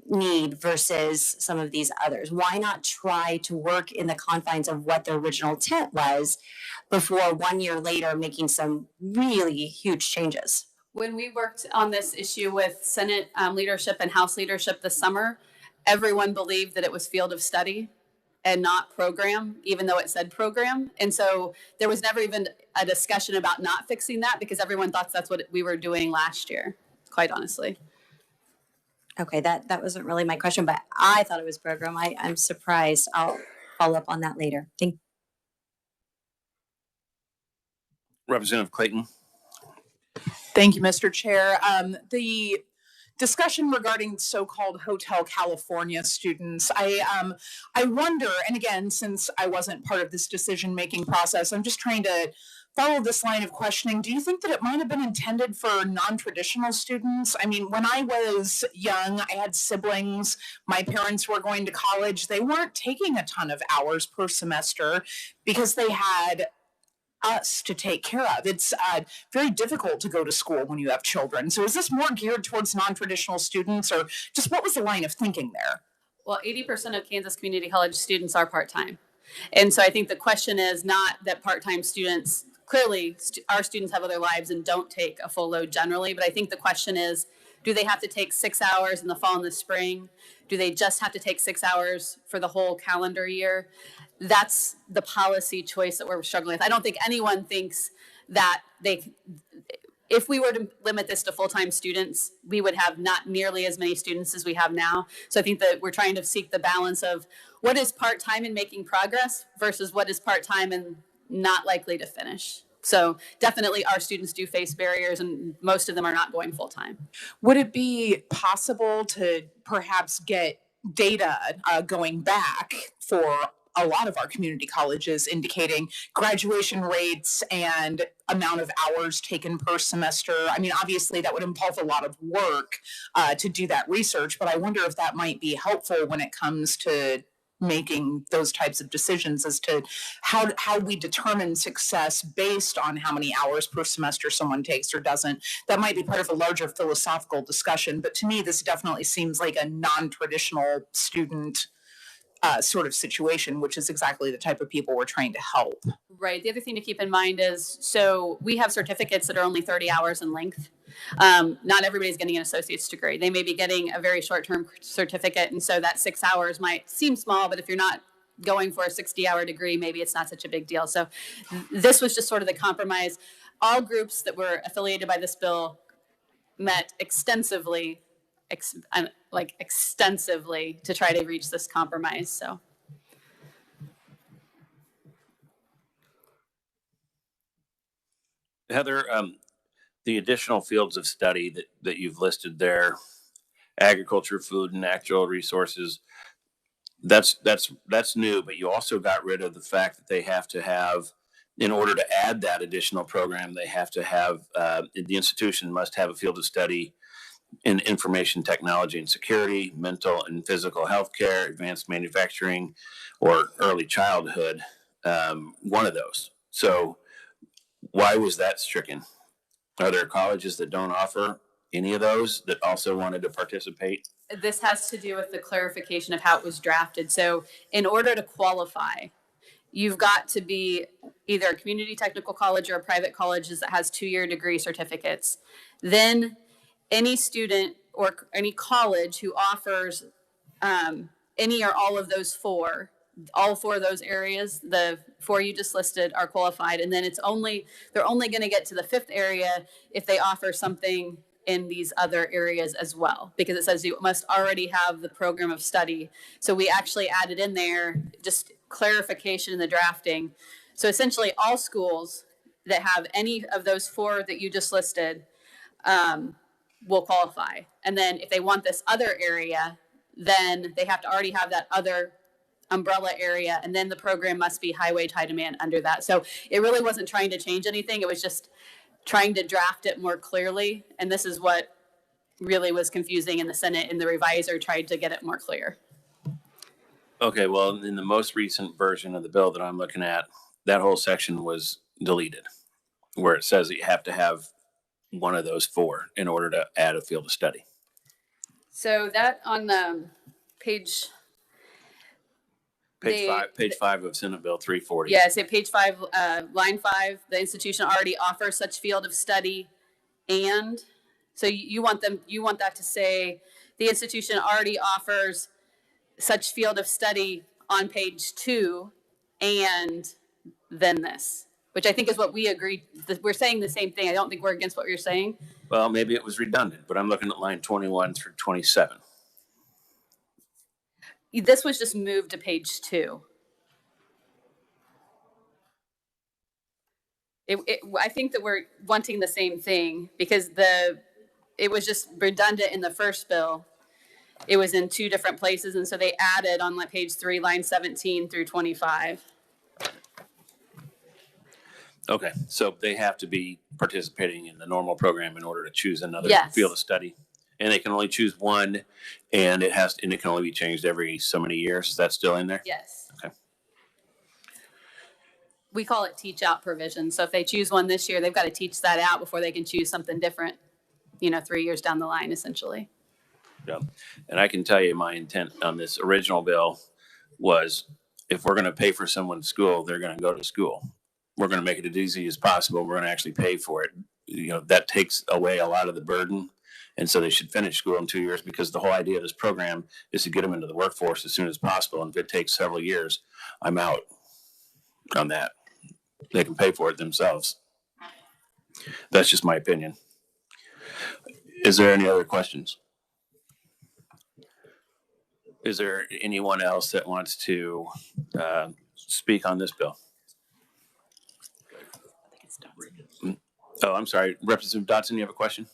need versus some of these others? Why not try to work in the confines of what the original intent was before 1 year later making some really huge changes? When we worked on this issue with Senate leadership and House leadership this summer, everyone believed that it was field of study and not program, even though it said program. And so there was never even a discussion about not fixing that because everyone thought that's what we were doing last year, quite honestly. Okay, that wasn't really my question, but I thought it was program. I'm surprised. I'll follow up on that later. Representative Clayton. Thank you, Mr. Chair. The discussion regarding so-called Hotel California students, I wonder, and again, since I wasn't part of this decision-making process, I'm just trying to follow this line of questioning. Do you think that it might have been intended for non-traditional students? I mean, when I was young, I had siblings. My parents were going to college. They weren't taking a ton of hours per semester because they had us to take care of. It's very difficult to go to school when you have children. So is this more geared towards non-traditional students, or just what was the line of thinking there? Well, 80% of Kansas Community College students are part-time. And so I think the question is not that part-time students, clearly our students have other lives and don't take a full load generally, but I think the question is, do they have to take 6 hours in the fall and the spring? Do they just have to take 6 hours for the whole calendar year? That's the policy choice that we're struggling with. I don't think anyone thinks that if we were to limit this to full-time students, we would have not nearly as many students as we have now. So I think that we're trying to seek the balance of what is part-time and making progress versus what is part-time and not likely to finish. So definitely our students do face barriers and most of them are not going full-time. Would it be possible to perhaps get data going back for a lot of our community colleges indicating graduation rates and amount of hours taken per semester? I mean, obviously that would involve a lot of work to do that research, but I wonder if that might be helpful when it comes to making those types of decisions as to how we determine success based on how many hours per semester someone takes or doesn't. That might be part of a larger philosophical discussion, but to me, this definitely seems like a non-traditional student sort of situation, which is exactly the type of people we're trying to help. Right. The other thing to keep in mind is, so we have certificates that are only 30 hours in length. Not everybody's getting an associate's degree. They may be getting a very short-term certificate, and so that 6 hours might seem small, but if you're not going for a 60-hour degree, maybe it's not such a big deal. So this was just sort of the compromise. All groups that were affiliated by this bill met extensively to try to reach this compromise. So Heather, the additional fields of study that you've listed there, agriculture, food, and natural resources, that's new, but you also got rid of the fact that they have to have, in order to add that additional program, they have to have, the institution must have a field of study in information technology and security, mental and physical health care, advanced manufacturing, or early childhood, one of those. So why was that stricken? Are there colleges that don't offer any of those that also wanted to participate? This has to do with the clarification of how it was drafted. So in order to qualify, you've got to be either a community technical college or a private college that has 2-year degree certificates. Then any student or any college who offers any or all of those all four of those areas, the 4 you just listed, are qualified. And then they're only going to get to the 5th area if they offer something in these other areas as well, because it says you must already have the program of study. So we actually added in there just clarification in the drafting. So essentially all schools that have any of those 4 that you just listed will qualify. And then if they want this other area, then they have to already have that other umbrella area, and then the program must be high wage, high demand under that. So it really wasn't trying to change anything. It was just trying to draft it more clearly. And this is what really was confusing in the Senate, and the reviser tried to get it more clear. Okay, well, in the most recent version of the bill that I'm looking at, that whole section was deleted, where it says that you have to have one of those 4 in order to add a field of study. So that on page Page 5 of Senate Bill 340. Yeah, so page 5, line 5, the institution already offers such field of study, and so you want that to say the institution already offers such field of study on page 2, and then this, which I think is what we agreed. We're saying the same thing. I don't think we're against what you're saying. Well, maybe it was redundant, but I'm looking at line 21 through 27. This was just moved to page 2. I think that we're wanting the same thing because it was just redundant in the first bill. It was in 2 different places, and so they added on like page 3, line 17 through 25. Okay, so they have to be participating in the normal program in order to choose another Yes. field of study, and they can only choose one, and it can only be changed every so many years. Is that still in there? Yes. Okay. We call it teach out provision. So if they choose one this year, they've got to teach that out before they can choose something different, 3 years down the line, essentially. Yeah, and I can tell you my intent on this original bill was if we're going to pay for someone's school, they're going to go to school. We're going to make it as easy as possible. We're going to actually pay for it. That takes away a lot of the burden. And so they should finish school in 2 years, because the whole idea of this program is to get them into the workforce as soon as possible. And if it takes several years, I'm out on that. They can pay for it themselves. That's just my opinion. Is there any other questions? Is there anyone else that wants to speak on this bill? Oh, I'm sorry. Representative Dotson, you have a question?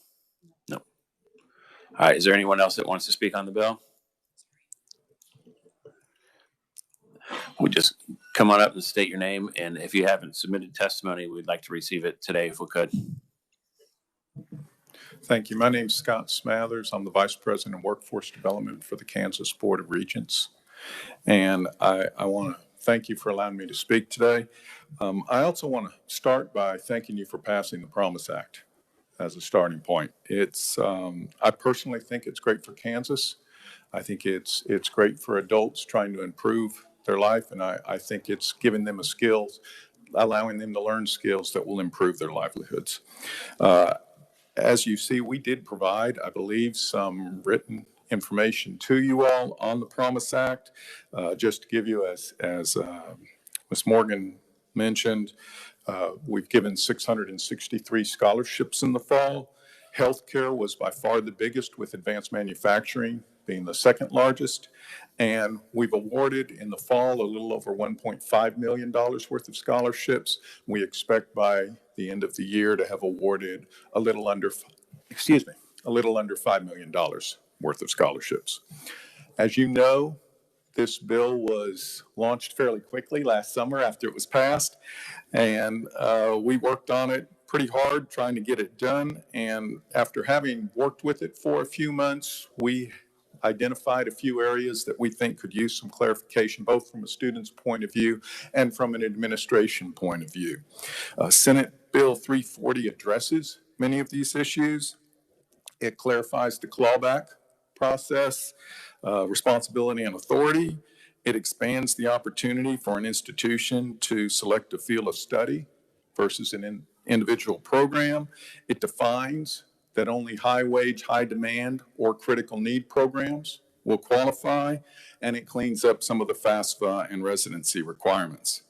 No. All right. Is there anyone else that wants to speak on the bill? We just come on up and state your name. And if you haven't submitted testimony, we'd like to receive it today if we could. Thank you. My name's Scott Smathers. I'm the Vice President of Workforce Development for the Kansas Board of Regents. And I want to thank you for allowing me to speak today. I also want to start by thanking you for passing the Promise Act as a starting point. I personally think it's great for Kansas. I think it's great for adults trying to improve their life. And I think it's giving them allowing them to learn skills that will improve their livelihoods. As you see, we did provide, I believe, some written information to you all on the Promise Act. Just to give you, as Ms. Morgan mentioned, we've given 663 scholarships in the fall. Healthcare was by far the biggest, with advanced manufacturing being the second largest. And we've awarded in the fall a little over $1.5 million worth of scholarships. We expect by the end of the year to have awarded a little under $5 million worth of scholarships. As you know, this bill was launched fairly quickly last summer after it was passed, and we worked on it pretty hard trying to get it done. And after having worked with it for a few months, we identified a few areas that we think could use some clarification, both from a student's point of view and from an administration point of view. Senate Bill 340 addresses many of these issues. It clarifies the clawback process, responsibility and authority. It expands the opportunity for an institution to select a field of study versus an individual program. It defines that only high wage, high demand, or critical need programs will qualify, and it cleans up some of the FAFSA and residency requirements.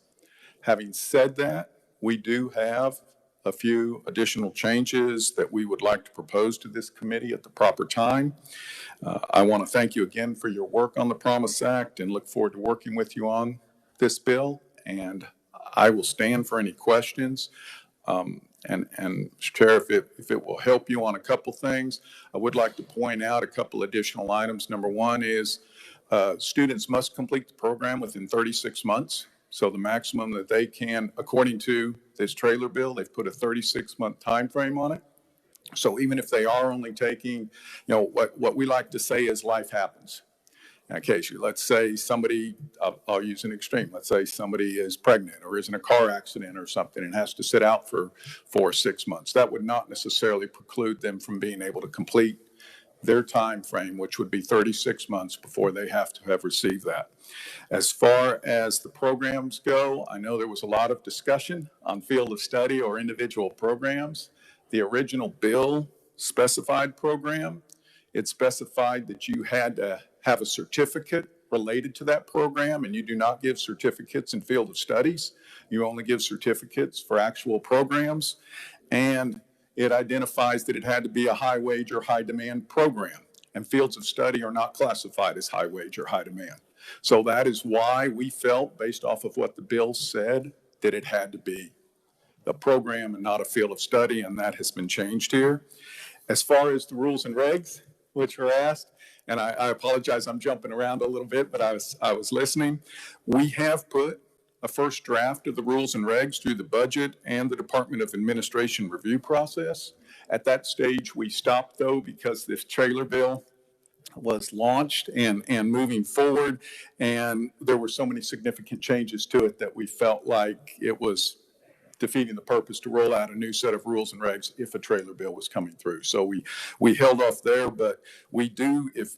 Having said that, we do have a few additional changes that we would like to propose to this committee at the proper time. I want to thank you again for your work on the Promise Act and look forward to working with you on this bill. And I will stand for any questions. And Mr. Chair, if it will help you on a couple things, I would like to point out a couple additional items. Number one is students must complete the program within 36 months. So the maximum that they can, according to this trailer bill, they've put a 36-month time frame on it. So even if they are only taking, what we like to say is life happens. In case let's say somebody, I'll use an extreme. Let's say somebody is pregnant or is in a car accident or something and has to sit out for 4 or 6 months. That would not necessarily preclude them from being able to complete their time frame, which would be 36 months before they have to have received that. As far as the programs go, I know there was a lot of discussion on field of study or individual programs. The original bill specified program. It specified that you had to have a certificate related to that program, and you do not give certificates in field of studies. You only give certificates for actual programs. And it identifies that it had to be a high wage or high demand program, and fields of study are not classified as high wage or high demand. So that is why we felt, based off of what the bill said, that it had to be a program and not a field of study, and that has been changed here. As far as the rules and regs, which were asked, and I apologize, I'm jumping around a little bit, but I was listening. We have put a first draft of the rules and regs through the budget and the Department of Administration review process. At that stage, we stopped though because this trailer bill was launched and moving forward, and there were so many significant changes to it that we felt like it was defeating the purpose to roll out a new set of rules and regs if a trailer bill was coming through. So we held off there, but we do, if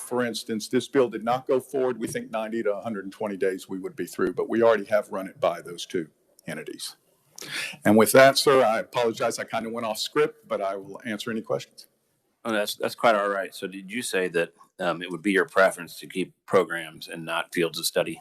for instance, this bill did not go forward, we think 90 to 120 days we would be through, but we already have run it by those two entities. And with that, sir, I apologize. I kind of went off script, but I will answer any questions. Oh, that's quite all right. So did you say that it would be your preference to keep programs and not fields of study?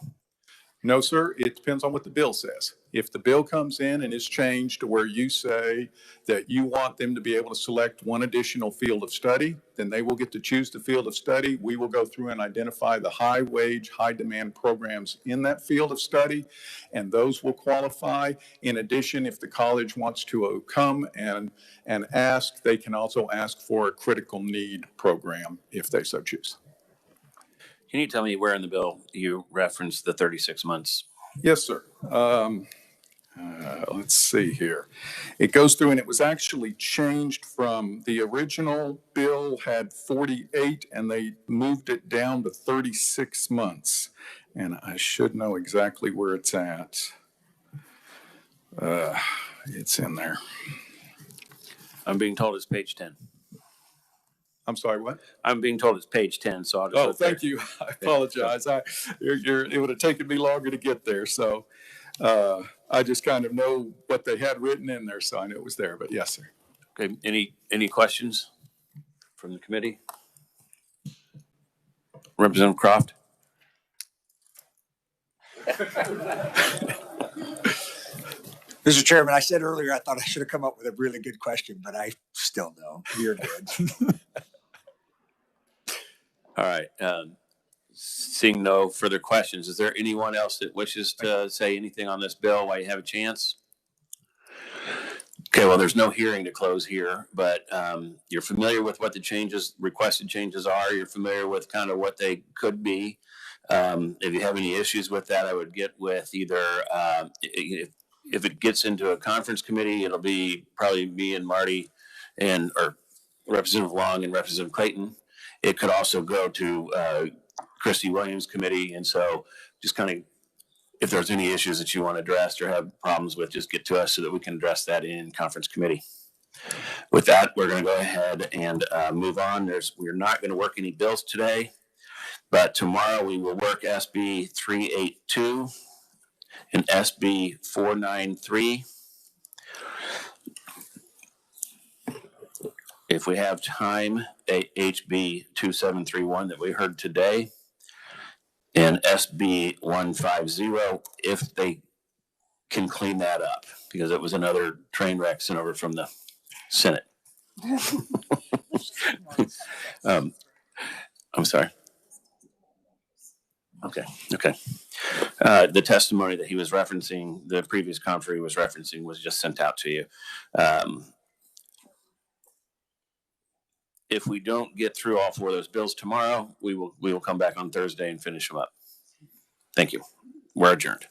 No, sir. It depends on what the bill says. If the bill comes in and is changed to where you say that you want them to be able to select one additional field of study, then they will get to choose the field of study. We will go through and identify the high wage, high demand programs in that field of study, and those will qualify. In addition, if the college wants to come and ask, they can also ask for a critical need program if they so choose. Can you tell me where in the bill you referenced the 36 months? Yes, sir. Let's see here. It goes through, and it was actually changed from the original bill had 48, and they moved it down to 36 months. And I should know exactly where it's at. It's in there. I'm being told it's page 10. I'm sorry, what? I'm being told it's page 10, so I'll just. Oh, thank you. I apologize. It would have taken me longer to get there, so I just kind of know what they had written in there, so I knew it was there. But yes, sir. Okay. Any questions from the committee? Representative Croft. Mr. Chairman, I said earlier I thought I should have come up with a really good question, but I still don't. You're good. All right. Seeing no further questions, is there anyone else that wishes to say anything on this bill while you have a chance? Okay, well, there's no hearing to close here, but you're familiar with what the requested changes are. You're familiar with kind of what they could be. If you have any issues with that, I would get with either, if it gets into a conference committee, it'll be probably me and Marty or Representative Long and Representative Clayton. It could also go to Christy Williams committee. And so just kind of, if there's any issues that you want addressed or have problems with, just get to us so that we can address that in conference committee. With that, we're going to go ahead and move on. We're not going to work any bills today, but tomorrow we will work SB 382 and SB 493. If we have time, HB 2731 that we heard today, and SB 150, if they can clean that up, because it was another train wreck sent over from the Senate. I'm sorry. Okay. The testimony that he was referencing, the previous conferee he was referencing, was just sent out to you. If we don't get through all four of those bills tomorrow, we will come back on Thursday and finish them up. Thank you. We're adjourned.